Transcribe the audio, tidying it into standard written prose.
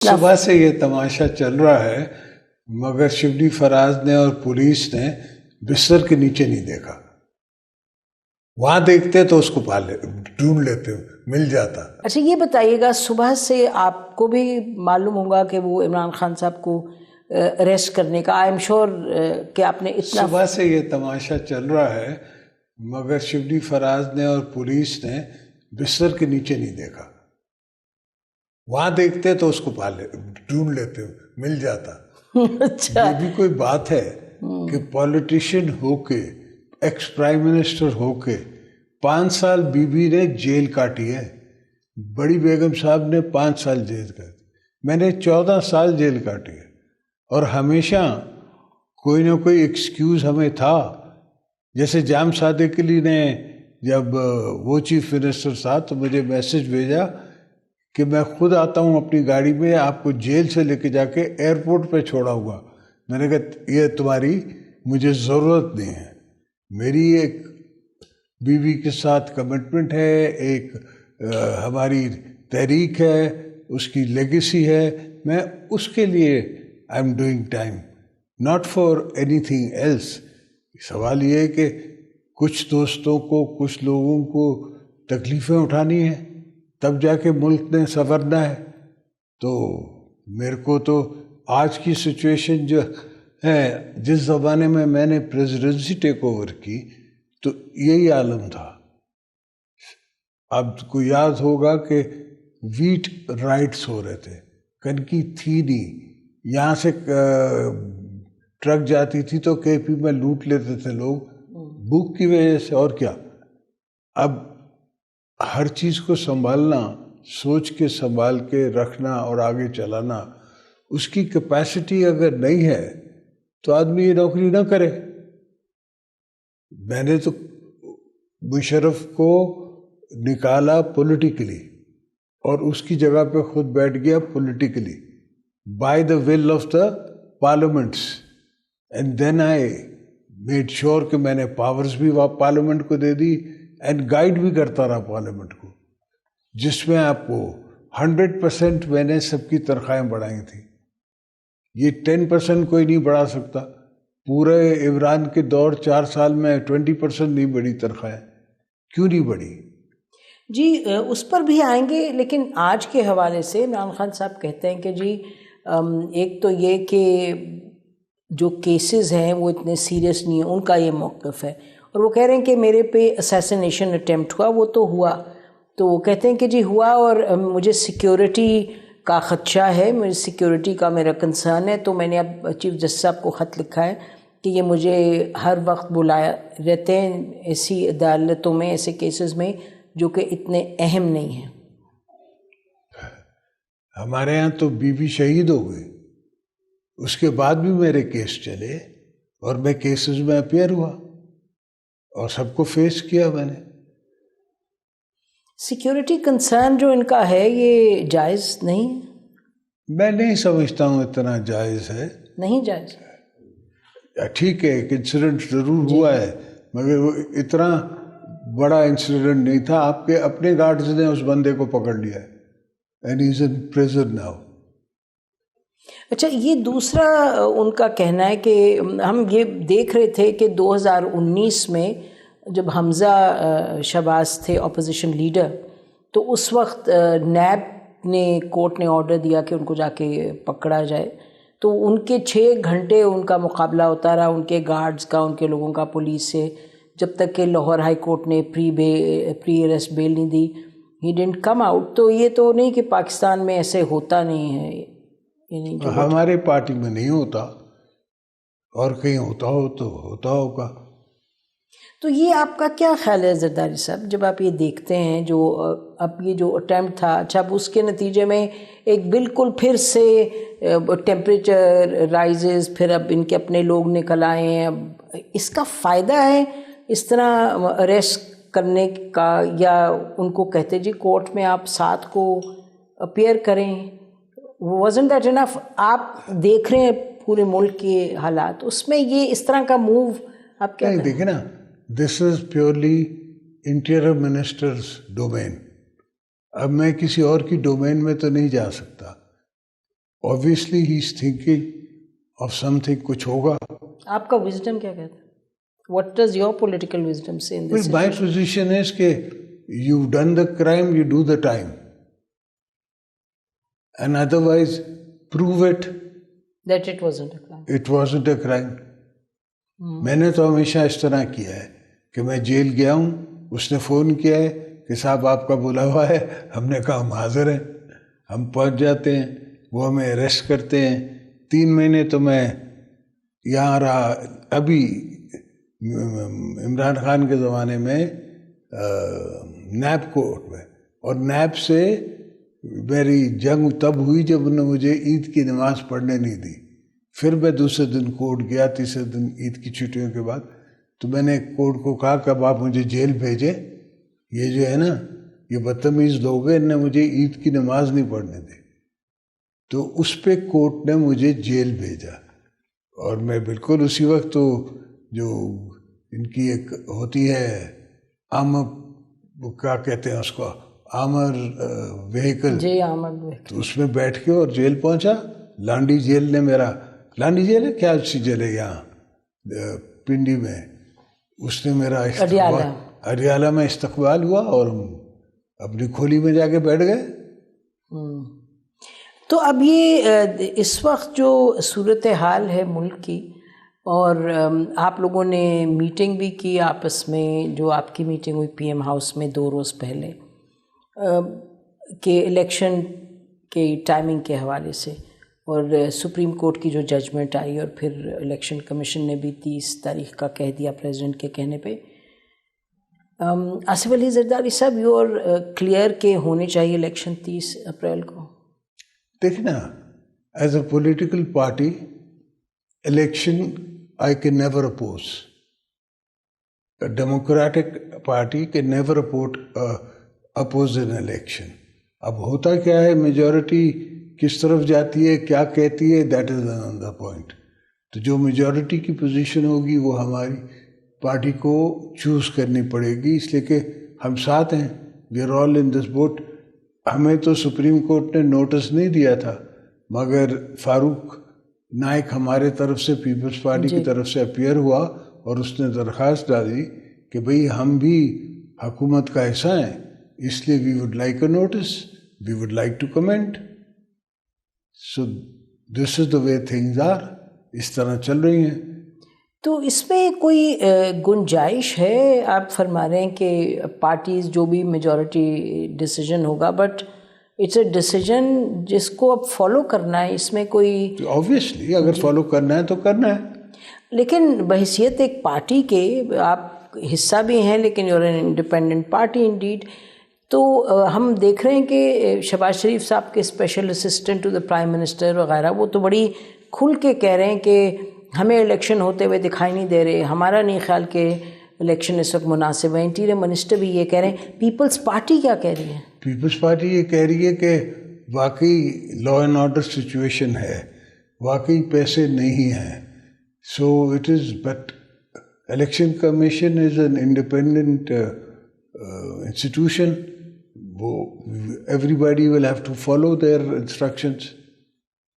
صبح سے یہ تماشا چل رہا ہے مگر شبلی فراز نے اور پولیس نے بستر کے نیچے نہیں دیکھا. وہاں دیکھتے تو اس کو ڈھونڈ لیتے، مل جاتا. اچھا یہ بتائیے گا، صبح سے آپ کو بھی معلوم ہوگا کہ وہ عمران خان صاحب کو اریسٹ کرنے کا، آئی ایم شور کہ آپ نے اتنا صبح سے یہ تماشا چل رہا ہے مگر شبلی فراز نے اور پولیس نے بستر کے نیچے نہیں دیکھا. وہاں دیکھتے تو اس کو ڈھونڈ لیتے، مل جاتا. اچھا یہ بھی کوئی بات ہے کہ پولیٹیشین ہو کے، ایکس پرائم منسٹر ہو کے 5 سال بیوی نے جیل کاٹی ہے. بڑی بیگم صاحب نے 5 سال جیل کاٹی، میں نے 14 سال جیل کاٹی ہے. اور ہمیشہ کوئی نہ کوئی ایکسکیوز ہمیں تھا. جیسے جام صادق علی نے جب وہ چیف منسٹر تھا تو مجھے میسج بھیجا کہ میں خود آتا ہوں اپنی گاڑی میں، آپ کو جیل سے لے کے جا کے ایئرپورٹ پہ چھوڑا ہوا. میں نے کہا یہ تمہاری مجھے ضرورت نہیں ہے، میری ایک بیوی کے ساتھ کمٹمنٹ ہے، ایک ہماری تحریک ہے، اس کی لیگیسی ہے، میں اس کے لیے I am doing time, not for anything else. سوال یہ ہے کہ کچھ دوستوں کو، کچھ لوگوں کو تکلیفیں اٹھانی ہیں تب جا کے ملک نے سنورنا ہے. تو میرے کو تو آج کی سچویشن جو ہے، جس زمانے میں نے پریزیڈنسی ٹیک اوور کی تو یہی عالم تھا. اب کو یاد ہوگا کہ ویٹ رائٹس ہو رہے تھے، کنکی تھی نہیں. یہاں سے ٹرک جاتی تھی تو کے پی میں لوٹ لیتے تھے لوگ بھوک کی وجہ سے، اور کیا. اب ہر چیز کو سنبھالنا، سوچ کے سنبھال کے رکھنا اور آگے چلانا، اس کی کیپیسٹی اگر نہیں ہے تو آدمی یہ نوکری نہ کرے. میں نے تو مشرف کو نکالا پولیٹیکلی اور اس کی جگہ پہ خود بیٹھ گیا politically by the will of the parliaments. And then I made sure کہ میں نے پاورز بھی پارلیمنٹ کو دے دی اینڈ گائیڈ بھی کرتا رہا پارلیمنٹ کو، جس میں آپ کو 100% میں نے سب کی تنخواہیں بڑھائی تھیں. یہ 10% کوئی نہیں بڑھا سکتا. پورے عمران کے دور 4 سال میں 20% نہیں بڑھی تنخواہیں. کیوں نہیں بڑھی؟ جی اس پر بھی آئیں گے، لیکن آج کے حوالے سے عمران خان صاحب کہتے ہیں کہ جی ایک تو یہ کہ جو کیسز ہیں وہ اتنے سیریس نہیں ہیں، ان کا یہ موقف ہے. اور وہ کہہ رہے ہیں کہ میرے پہ اسیسینیشن اٹیمپٹ ہوا، وہ تو ہوا، تو وہ کہتے ہیں کہ جی ہوا اور مجھے سیکیورٹی کا خدشہ ہے، مجھے سیکیورٹی کا میرا کنسرن ہے. تو میں نے اب چیف جسٹس صاحب کو خط لکھا ہے کہ یہ مجھے ہر وقت بلایا رہتے ہیں ایسی عدالتوں میں، ایسے کیسز میں جو کہ اتنے اہم نہیں ہیں. ہمارے ہاں تو بیوی شہید ہو گئی، اس کے بعد بھی میرے کیس چلے اور میں کیسز میں اپیئر ہوا اور سب کو فیس کیا میں نے. سیکیورٹی کنسرن جو ان کا ہے یہ جائز نہیں؟ میں نہیں سمجھتا ہوں اتنا جائز ہے. نہیں جائز؟ ٹھیک ہے ایک انسیڈنٹ ضرور ہوا ہے مگر وہ اتنا بڑا انسیڈنٹ نہیں تھا. آپ کے اپنے گارڈز نے اس بندے کو پکڑ لیا ہے and he is in prison now. اچھا یہ دوسرا ان کا کہنا ہے کہ ہم یہ دیکھ رہے تھے کہ 2019 میں جب حمزہ شہباز تھے اپوزیشن لیڈر، تو اس وقت نیب نے، کورٹ نے آرڈر دیا کہ ان کو جا کے پکڑا جائے. تو ان کے 6 گھنٹے ان کا مقابلہ ہوتا رہا، ان کے گارڈز کا، ان کے لوگوں کا پولیس سے، جب تک کہ لاہور ہائی کورٹ نے پری اریسٹ بیل نہیں دی. He didn't come out. تو یہ تو نہیں کہ پاکستان میں ایسے ہوتا نہیں ہے، ہمارے پارٹی میں نہیں ہوتا، اور کہیں ہوتا ہو تو ہوتا ہوگا. تو یہ آپ کا کیا خیال ہے زرداری صاحب، جب آپ یہ دیکھتے ہیں جو اب یہ جو اٹیمپٹ تھا، اچھا اب اس کے نتیجے میں ایک بالکل پھر سے ٹیمپریچر رائزز، پھر اب ان کے اپنے لوگ نکل آئے ہیں، اب اس کا فائدہ ہے اس طرح اریسٹ کرنے کا، یا ان کو کہتے جی کورٹ میں آپ 7 کو اپیئر کریں؟ wasn't that enough؟ آپ دیکھ رہے ہیں پورے ملک کے حالات، اس میں یہ اس طرح کا موو آپ کیا نہیں دیکھیں نا، this is purely interior ministers domain. اب میں کسی اور کی ڈومین میں تو نہیں جا سکتا. obviously he's thinking of something, کچھ ہوگا. آپ کا وزڈم کیا کہتا ہے؟ What does your political wisdom say in this My position is کہ you've done the crime, you do the time. And otherwise, prove it. That it wasn't a crime. It wasn't a crime. میں نے تو ہمیشہ اس طرح کیا ہے کہ میں جیل گیا ہوں, اس نے فون کیا ہے کہ صاحب آپ کا بلا ہوا ہے, ہم نے کہا ہم حاضر ہیں, ہم پہنچ جاتے ہیں, وہ ہمیں اریسٹ کرتے ہیں. 3 مہینے تو میں یہاں رہا. ابھی عمران خان کے زمانے میں نیب کورٹ میں, اور نیب سے میری جنگ تب ہوئی جب انہوں نے مجھے عید کی نماز پڑھنے نہیں دی. پھر میں دوسرے دن کورٹ گیا, تیسرے دن عید کی چھٹیوں کے بعد, تو میں نے کورٹ کو کہا کہ اب آپ مجھے جیل بھیجیں, یہ جو ہے نا یہ بدتمیز لوگ ہیں, ان نے مجھے عید کی نماز نہیں پڑھنے دی. تو اس پہ کورٹ نے مجھے جیل بھیجا. اور میں بالکل اسی وقت تو جو ان کی ایک ہوتی ہے کیا کہتے ہیں اس کو, آمر وہیکل, جی آمر وہیکل, تو اس میں بیٹھ کے اور جیل پہنچا. لانڈی جیل نے میرا, لانڈی جیل ہے کیا سی جیل ہے یہاں پنڈی میں, اس نے میرا اڈیالہ میں استقبال ہوا اور اپنی کھولی میں جا کے بیٹھ گئے. تو اب یہ اس وقت جو صورتحال ہے ملک کی, اور آپ لوگوں نے میٹنگ بھی کی آپس میں, جو آپ کی میٹنگ ہوئی پی ایم ہاؤس میں 2 روز پہلے, کہ الیکشن کے ٹائمنگ کے حوالے سے, اور سپریم کورٹ کی جو ججمنٹ آئی, اور پھر الیکشن کمیشن نے بھی 30 تاریخ کا کہہ دیا پریزیڈنٹ کے کہنے پہ. آصف علی زرداری صاحب, یو آر کلیئر کہ ہونے چاہیے الیکشن 30 اپریل کو؟ دیکھنا, as a political party election I can never oppose. A democratic party can never oppose an election. اب ہوتا کیا ہے, میجورٹی کس طرف جاتی ہے, کیا کہتی ہے, دیٹ از another point. تو جو میجورٹی کی پوزیشن ہوگی وہ ہماری پارٹی کو چوز کرنی پڑے گی, اس لیے کہ ہم ساتھ ہیں, we are all in this boat. ہمیں تو سپریم کورٹ نے نوٹس نہیں دیا تھا, مگر فاروق نائک ہمارے طرف سے پیپلز پارٹی کی طرف سے اپیئر ہوا, اور اس نے درخواست ڈالی کہ بھئی ہم بھی حکومت کا حصہ ہیں, اس لیے we would like a notice, we would like to comment. So this is the way things are, اس طرح چل رہی ہیں. تو اس میں کوئی گنجائش ہے؟ آپ فرما رہے ہیں کہ پارٹیز جو بھی میجورٹی ڈیسیجن ہوگا, بٹ اٹس اے ڈیسیجن جس کو اب فالو کرنا ہے, اس میں کوئی اوبیسلی اگر فالو کرنا ہے تو کرنا ہے. لیکن بحیثیت ایک پارٹی کے, آپ حصہ بھی ہیں لیکن you are an independent party indeed. تو ہم دیکھ رہے ہیں کہ شہباز شریف صاحب کے special assistant to the prime minister وغیرہ, وہ تو بڑی کھل کے کہہ رہے ہیں کہ ہمیں الیکشن ہوتے ہوئے دکھائی نہیں دے رہے, ہمارا نہیں خیال کہ الیکشن اس وقت مناسب ہے. انٹیریئر منسٹر بھی یہ کہہ رہے ہیں. پیپلز پارٹی کیا کہہ رہی ہے؟ پیپلز پارٹی یہ کہہ رہی ہے کہ واقعی لا اینڈ آرڈر سچویشن ہے, واقعی پیسے نہیں ہیں. So it is, but election commission is an independent institution. وہ everybody will have to follow their instructions.